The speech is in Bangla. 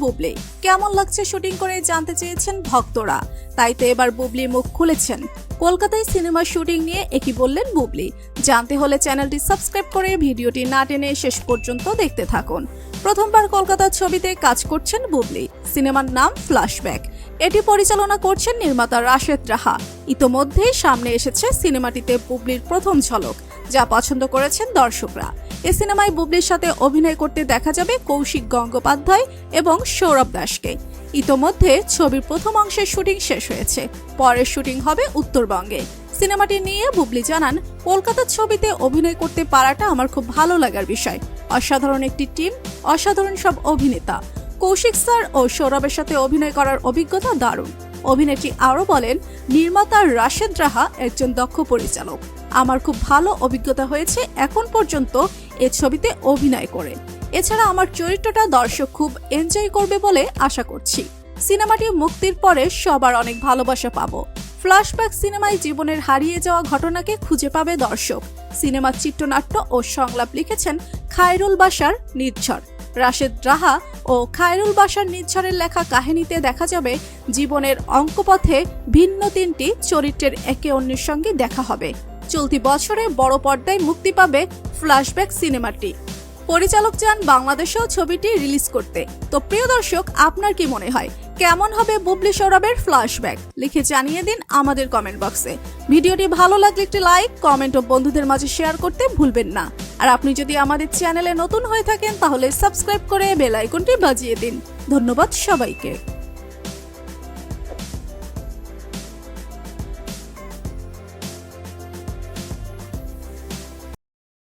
বুবলি। কেমন লাগছে শুটিং করে জানতে চেয়েছেন ভক্তরা, তাই তো এবার বুবলি মুখ খুলেছেন। কলকাতায় সিনেমার শুটিং নিয়ে একই বললেন বুবলি। জানতে হলে চ্যানেলটি সাবস্ক্রাইব করে ভিডিওটি না টেনে শেষ পর্যন্ত দেখতে থাকুন। প্রথমবার কলকাতার ছবিতে কাজ করছেন বুবলি। সিনেমার নাম ফ্ল্যাশব্যাক। এটি পরিচালনা করছেন নির্মাতা রাশেদ রাহা। ইতোমধ্যেই সামনে এসেছে সিনেমাটিতে বুবলির প্রথম ঝলক, যা পছন্দ করেছেন দর্শকরা। এই সিনেমায় বুবলির সাথে অভিনয় করতে দেখা যাবে কৌশিক গঙ্গোপাধ্যায় এবং সৌরভ দাসকে। ইতোমধ্যে ছবির প্রথম অংশের শুটিং শেষ হয়েছে, পরের শুটিং হবে উত্তরবঙ্গে। সিনেমাটি নিয়ে বুবলি জানান, কলকাতার ছবিতে অভিনয় করতে পারাটা আমার খুব ভালো লাগার বিষয়। অসাধারণ একটি টিম, অসাধারণ সব অভিনেতা। কৌশিক স্যার ও সৌরভের সাথে অভিনয় করার অভিজ্ঞতা দারুণ। অভিনেত্রী আরও বলেন, নির্মাতা রাশেদ রাহা একজন দক্ষ পরিচালক। আমার খুব ভালো অভিজ্ঞতা হয়েছে এখন পর্যন্ত এ ছবিতে অভিনয় করে। এছাড়া আমার চরিত্রটা দর্শক খুব এনজয় করবে বলে আশা করছি। সিনেমাটি মুক্তির পরে সবার অনেক ভালোবাসা পাবো। ফ্ল্যাশব্যাক সিনেমায় জীবনের হারিয়ে যাওয়া ঘটনাকে খুঁজে পাবে দর্শক। সিনেমার চিত্রনাট্য ও সংলাপ লিখেছেন খায়রুল বাশার নির্ঝর। রাশেদ রাহা ও খায়রুল বাশার নির্ঝরের লেখা কাহিনীতে দেখা যাবে জীবনের অঙ্কপথে ভিন্ন তিনটি চরিত্রের একে অন্যের সঙ্গে দেখা হবে। চলতি বছরে বড় পর্দায় মুক্তি পাবে ফ্ল্যাশব্যাক সিনেমাটি। পরিচালক চান বাংলাদেশেও ছবিটি রিলিজ করতে। তো প্রিয় দর্শক, আপনার কি মনে হয় কেমন হবে বুবলি সৌরভের ফ্ল্যাশব্যাক? লিখে জানিয়ে দিন আমাদের কমেন্ট বক্সে। ভিডিওটি ভালো লাগলে একটি লাইক, কমেন্ট ও বন্ধুদের মাঝে শেয়ার করতে ভুলবেন না। আর আপনি যদি আমাদের চ্যানেলে নতুন হয়ে থাকেন তাহলে সাবস্ক্রাইব করে বেল আইকনটি বাজিয়ে দিন। ধন্যবাদ সবাইকে।